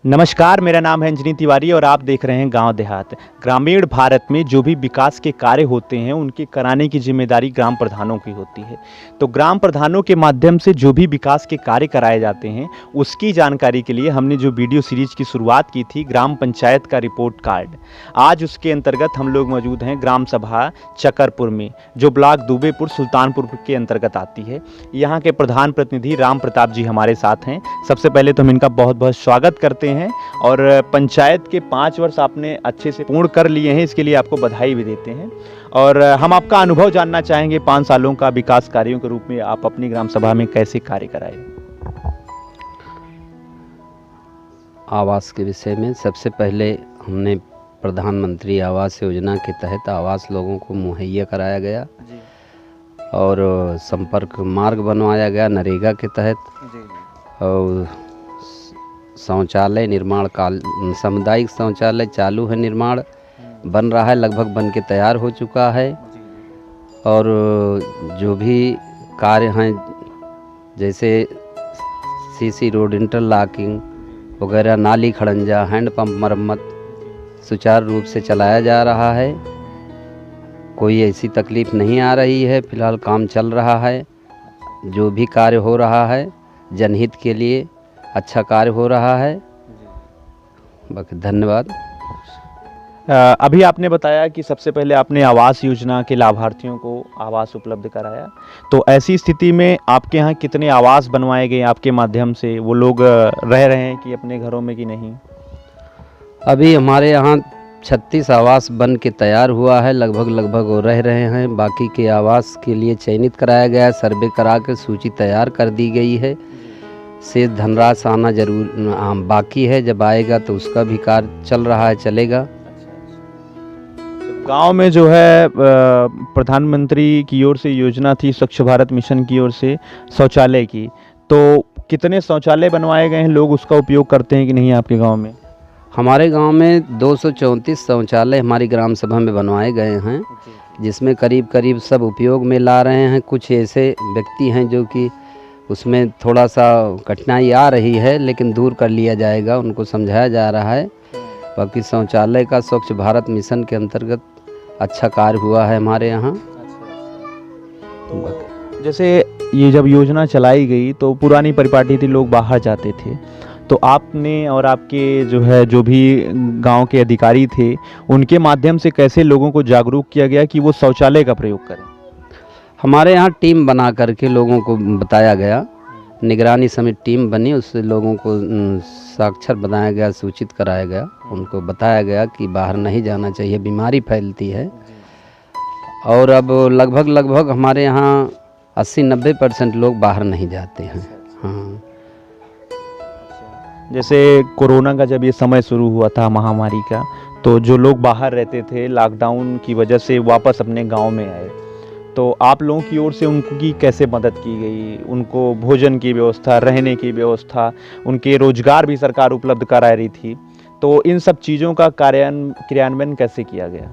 नमस्कार, मेरा नाम है अंजनी तिवारी और आप देख रहे हैं गांव देहात। ग्रामीण भारत में जो भी विकास के कार्य होते हैं उनके कराने की जिम्मेदारी ग्राम प्रधानों की होती है। तो ग्राम प्रधानों के माध्यम से जो भी विकास के कार्य कराए जाते हैं उसकी जानकारी के लिए हमने जो वीडियो सीरीज की शुरुआत की थी, ग्राम पंचायत का रिपोर्ट कार्ड। आज उसके अंतर्गत हम लोग मौजूद हैं ग्राम सभा चकरपुर में, जो ब्लॉक दुबेपुर सुल्तानपुर के अंतर्गत आती है। यहाँ के प्रधान प्रतिनिधि राम प्रताप जी हमारे साथ हैं। सबसे पहले तो हम इनका बहुत बहुत स्वागत करते हैं और पंचायत के 5 वर्ष आपने अच्छे से पूर्ण कर लिए हैं, इसके लिए आपको बधाई भी देते हैं। और हम आपका अनुभव जानना चाहेंगे 5 सालों का विकास कार्यों के रूप में आप अपनी ग्राम सभा में कैसे कार्य कराए। आवास के विषय में सबसे पहले हमने प्रधानमंत्री आवास योजना के तहत आवास लोगों को मुहैया कराया गया और संपर्क मार्ग बनवाया गया नरेगा के तहत। और शौचालय निर्माण काल सामुदायिक शौचालय चालू है, निर्माण बन रहा है, लगभग बन के तैयार हो चुका है। और जो भी कार्य हैं जैसे सीसी रोड, इंटरलॉकिंग वगैरह, नाली खड़ंजा, हैंडपंप मरम्मत सुचारू रूप से चलाया जा रहा है। कोई ऐसी तकलीफ़ नहीं आ रही है। फिलहाल काम चल रहा है। जो भी कार्य हो रहा है जनहित के लिए अच्छा कार्य हो रहा है। बाकी धन्यवाद। अभी आपने बताया कि सबसे पहले आपने आवास योजना के लाभार्थियों को आवास उपलब्ध कराया, तो ऐसी स्थिति में आपके यहाँ कितने आवास बनवाए गए आपके माध्यम से? वो लोग रह रहे हैं कि अपने घरों में कि नहीं? अभी हमारे यहाँ 36 आवास बन के तैयार हुआ है, लगभग वो रह रहे हैं। बाकी के आवास के लिए चयनित कराया गया है, सर्वे करा के सूची तैयार कर दी गई है। से धनराशि आना जरूर बाकी है, जब आएगा तो उसका भी कार्य चल रहा है, चलेगा। गांव में जो है प्रधानमंत्री की ओर से योजना थी स्वच्छ भारत मिशन की ओर से शौचालय की, तो कितने शौचालय बनवाए गए हैं? लोग उसका उपयोग करते हैं कि नहीं आपके गांव में? हमारे गांव में 234 शौचालय हमारी ग्राम सभा में बनवाए गए हैं, जिसमें करीब सब उपयोग में ला रहे हैं। कुछ ऐसे व्यक्ति हैं जो कि उसमें थोड़ा सा कठिनाई आ रही है, लेकिन दूर कर लिया जाएगा, उनको समझाया जा रहा है। बाकी शौचालय का स्वच्छ भारत मिशन के अंतर्गत अच्छा कार्य हुआ है हमारे यहाँ। जैसे ये जब योजना चलाई गई तो पुरानी परिपाटी थी, लोग बाहर जाते थे, तो आपने और आपके जो भी गांव के अधिकारी थे उनके माध्यम से कैसे लोगों को जागरूक किया गया कि वो शौचालय का प्रयोग करें? हमारे यहाँ टीम बना करके लोगों को बताया गया, निगरानी समिति टीम बनी, उससे लोगों को साक्षर बनाया गया, सूचित कराया गया, उनको बताया गया कि बाहर नहीं जाना चाहिए, बीमारी फैलती है। और अब लगभग हमारे यहाँ 80-90% लोग बाहर नहीं जाते हैं। हाँ, जैसे कोरोना का जब ये समय शुरू हुआ था महामारी का, तो जो लोग बाहर रहते थे लॉकडाउन की वजह से वापस अपने गांव में आए, तो आप लोगों की ओर से उनकी कैसे मदद की गई? उनको भोजन की व्यवस्था, रहने की व्यवस्था, उनके रोजगार भी सरकार उपलब्ध करा रही थी, तो इन सब चीज़ों का क्रियान्वयन कैसे किया गया?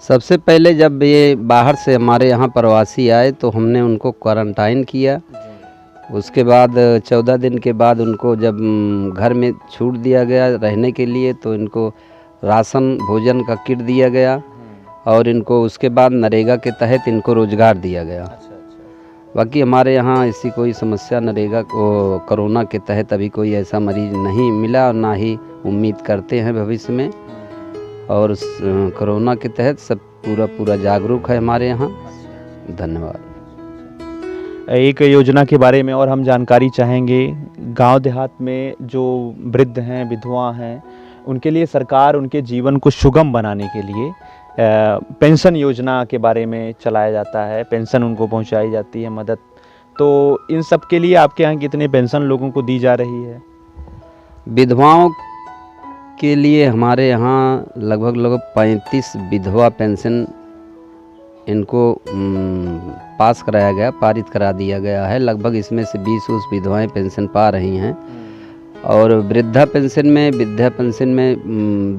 सबसे पहले जब ये बाहर से हमारे यहाँ प्रवासी आए तो हमने उनको क्वारंटाइन किया। उसके बाद 14 दिन के बाद उनको जब घर में छूट दिया गया रहने के लिए, तो इनको राशन भोजन का किट दिया गया और इनको उसके बाद नरेगा के तहत इनको रोजगार दिया गया। बाकी हमारे यहाँ ऐसी कोई समस्या नरेगा को कोरोना के तहत अभी कोई ऐसा मरीज नहीं मिला और ना ही उम्मीद करते हैं भविष्य में। और कोरोना के तहत सब पूरा जागरूक है हमारे यहाँ। धन्यवाद। एक योजना के बारे में और हम जानकारी चाहेंगे। गांव देहात में जो वृद्ध हैं, विधवा हैं, उनके लिए सरकार उनके जीवन को सुगम बनाने के लिए पेंशन योजना के बारे में चलाया जाता है, पेंशन उनको पहुंचाई जाती है, मदद। तो इन सब के लिए आपके यहाँ कितने पेंशन लोगों को दी जा रही है? विधवाओं के लिए हमारे यहाँ लगभग 35 विधवा पेंशन इनको पास कराया गया, पारित करा दिया गया है। लगभग इसमें से 20 विधवाएं पेंशन पा रही हैं। और वृद्धा पेंशन में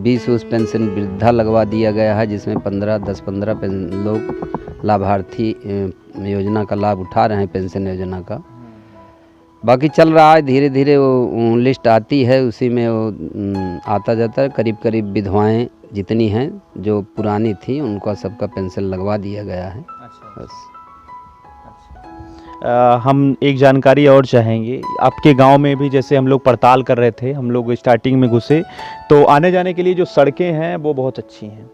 20 पेंशन वृद्धा लगवा दिया गया है, जिसमें 10-15 लोग लाभार्थी योजना का लाभ उठा रहे हैं, पेंशन योजना का। बाकी चल रहा है धीरे धीरे, वो लिस्ट आती है उसी में वो आता जाता है। करीब करीब विधवाएं जितनी हैं जो पुरानी थी उनका सबका पेंशन लगवा दिया गया है। बस। हम एक जानकारी और चाहेंगे, आपके गांव में भी जैसे हम लोग पड़ताल कर रहे थे, हम लोग स्टार्टिंग में घुसे तो आने जाने के लिए जो सड़कें हैं वो बहुत अच्छी हैं,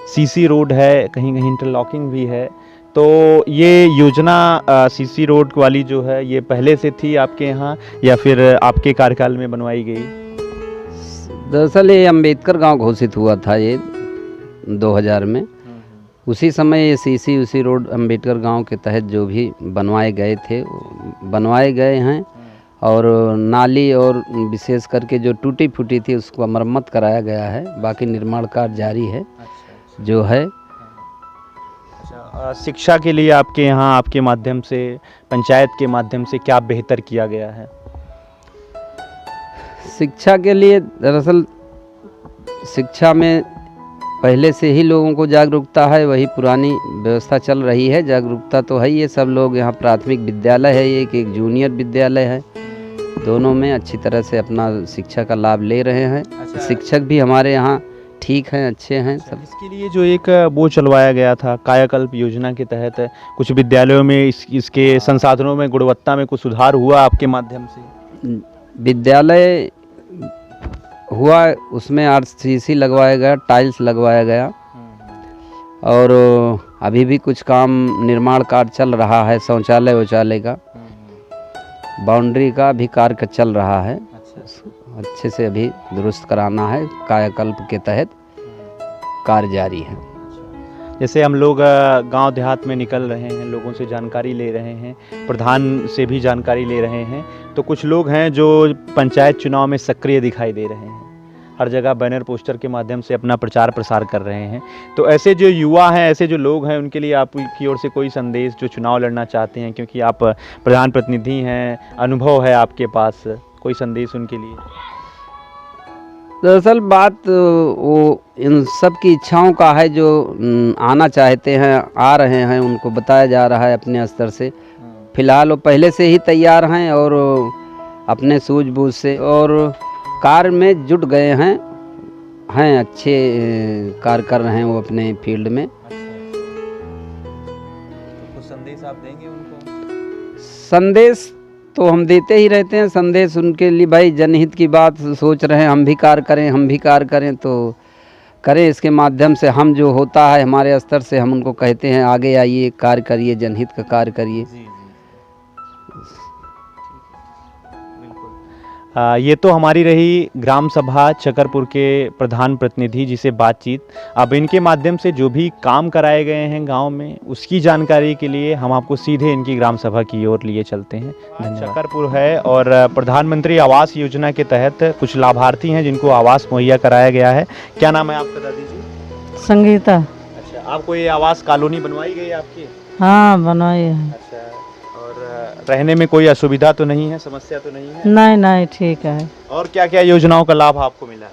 सीसी रोड है, कहीं कहीं इंटरलॉकिंग भी है। तो ये योजना सीसी रोड वाली जो है ये पहले से थी आपके यहाँ या फिर आपके कार्यकाल में बनवाई गई? दरअसल ये अम्बेडकर गांव घोषित हुआ था ये 2000 में, उसी समय ये सीसी उसी रोड अम्बेडकर गांव के तहत जो भी बनवाए गए थे बनवाए गए हैं। और नाली और विशेष करके जो टूटी फूटी थी उसको मरम्मत कराया गया है, बाकी निर्माण कार्य जारी है जो है। शिक्षा के लिए आपके यहाँ आपके माध्यम से, पंचायत के माध्यम से क्या बेहतर किया गया है? शिक्षा के लिए दरअसल शिक्षा में पहले से ही लोगों को जागरूकता है, वही पुरानी व्यवस्था चल रही है। जागरूकता तो है, ये सब लोग यहाँ प्राथमिक विद्यालय है, ये एक जूनियर विद्यालय है, दोनों में अच्छी तरह से अपना शिक्षा का लाभ ले रहे हैं। शिक्षक भी हमारे यहाँ ठीक हैं, अच्छे हैं सब। इसके लिए जो एक वो चलवाया गया था कायाकल्प योजना के तहत, कुछ विद्यालयों में इसके संसाधनों में गुणवत्ता में कुछ सुधार हुआ आपके माध्यम से? विद्यालय हुआ, उसमें आरसीसी लगवाया गया, टाइल्स लगवाया गया और अभी भी कुछ काम निर्माण कार्य चल रहा है, शौचालय वौचालय का, बाउंड्री का भी कार्य चल रहा है। अच्छे से अभी दुरुस्त कराना है, कायाकल्प के तहत कार्य जारी है। जैसे हम लोग गांव देहात में निकल रहे हैं, लोगों से जानकारी ले रहे हैं, प्रधान से भी जानकारी ले रहे हैं, तो कुछ लोग हैं जो पंचायत चुनाव में सक्रिय दिखाई दे रहे हैं, हर जगह बैनर पोस्टर के माध्यम से अपना प्रचार प्रसार कर रहे हैं। तो ऐसे जो युवा हैं, ऐसे जो लोग हैं, उनके लिए आपकी ओर से कोई संदेश जो चुनाव लड़ना चाहते हैं, क्योंकि आप प्रधान प्रतिनिधि हैं, अनुभव है आपके पास, कोई संदेश उनके लिए? दरअसल बात वो इन सब की इच्छाओं का है, जो आना चाहते हैं आ रहे हैं, उनको बताया जा रहा है अपने स्तर से। फिलहाल वो पहले से ही तैयार हैं और अपने सूझबूझ से और कार्य में जुट गए हैं अच्छे कार्य कर रहे हैं वो अपने फील्ड में। कुछ संदेश आप देंगे उनको? संदेश तो हम देते ही रहते हैं, संदेश उनके लिए भाई जनहित की बात सोच रहे हैं, हम भी कार्य करें तो करें। इसके माध्यम से हम जो होता है हमारे स्तर से हम उनको कहते हैं आगे आइए, कार्य करिए, जनहित का कार्य करिए। ये तो हमारी रही ग्राम सभा चकरपुर के प्रधान प्रतिनिधि जी से बातचीत। अब इनके माध्यम से जो भी काम कराए गए हैं गांव में, उसकी जानकारी के लिए हम आपको सीधे इनकी ग्राम सभा की ओर लिए चलते हैं। चकरपुर है और प्रधानमंत्री आवास योजना के तहत कुछ लाभार्थी हैं जिनको आवास मुहैया कराया गया है। क्या नाम है आपका दादी जी? संगीता। अच्छा, आपको ये आवास कॉलोनी बनवाई गई आपकी? हाँ बनवाई है। अच्छा, और रहने में कोई असुविधा तो नहीं है, समस्या तो नहीं है? नहीं ठीक है। और क्या क्या योजनाओं का लाभ आपको मिला है?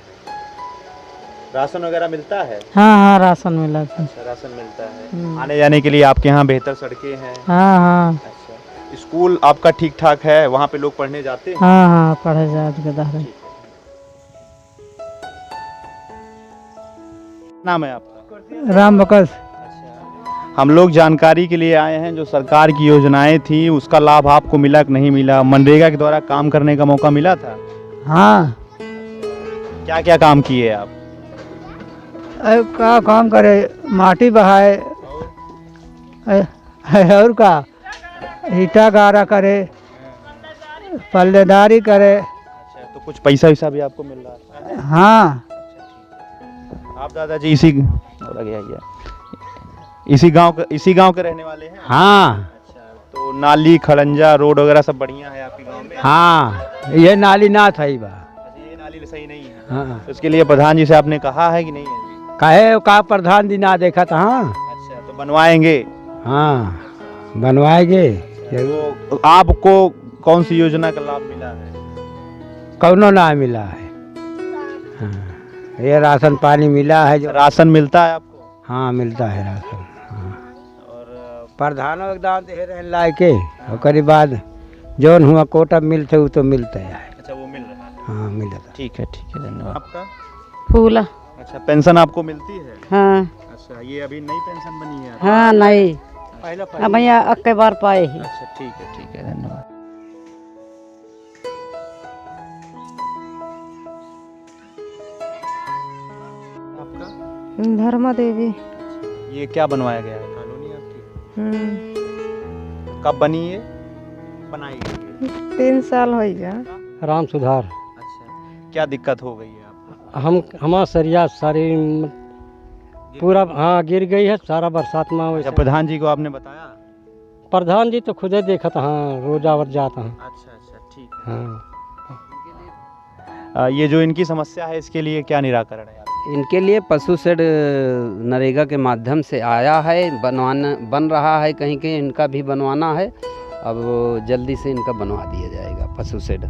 राशन वगैरह मिलता है? हाँ राशन मिला था। अच्छा, राशन मिलता है। आने जाने के लिए आपके यहाँ बेहतर सड़कें हैं? हाँ। अच्छा, स्कूल आपका ठीक ठाक है, वहाँ पे लोग पढ़ने जाते हैं? हाँ पढ़े जाते। नाम है आपका? राम बकस। हम लोग जानकारी के लिए आए हैं, जो सरकार की योजनाएं थी उसका लाभ आपको मिला कि नहीं मिला? मनरेगा के द्वारा काम करने का मौका मिला था? हाँ। क्या क्या काम किए आप? क्या काम करे, माटी बहाए और का ईटा गारा करे, पल्लेदारी करे। अच्छा, तो कुछ पैसा वैसा भी आपको मिल रहा है? हाँ। आप दादाजी इसी गांव के रहने वाले हैं? हाँ। अच्छा, तो नाली खड़ंजा रोड वगैरह सब बढ़िया है आपके गांव में? हाँ, ये नाली ना था ही बा। अच्छा, ये नाली सही नहीं है? हाँ। तो उसके लिए प्रधान जी से आपने कहा है कि नहीं है? काहे का प्रधान जी ना देखा था। हाँ। अच्छा, तो बनवाएंगे? हाँ बनवाएंगे। तो आपको कौन सी योजना का लाभ मिला है? कौनो ना मिला है। हाँ। ये राशन पानी मिला है जो। राशन मिलता है आपको? हाँ मिलता है राशन। हाँ। और प्रधानों एकदम दे रहे लाके, ओकरी बाद जौन हुआ कोटा मिलते वो तो मिलता है। अच्छा, वो मिल रहा है। हाँ मिलता। ठीक है, धन्यवाद। आपका? फूला। अच्छा, पेंशन आपको मिलती है? हाँ अच्छा, ये अभी नई पेंशन बनी है? हाँ नहीं, पहला अब भैया अक्के बार पाए ही। अच्छा, ठीक है, धन्यवाद। आपका? धर्मा देवी। ये क्या बनवाया गया है? कॉलोनी आपकी कब बनी है? बनाई गई है? 3 साल हो गया। राम सुधार। अच्छा, क्या दिक्कत हो गई है आपको? हमारा सरिया सारी पूरा हाँ गिर गई है सारा बरसात में। अच्छा, वैसे प्रधान जी को आपने बताया? प्रधान जी तो खुदे देखा था, हाँ रोज आवत जाता हूँ। अच्छा, ठीक है। हाँ ये जो इनकी समस्या है, इसके लिए क्या निराकरण है? इनके लिए पशु शेड नरेगा के माध्यम से आया है, बन रहा है, कहीं कहीं इनका भी बनवाना है। अब जल्दी से इनका बनवा दिया जाएगा पशु शेड।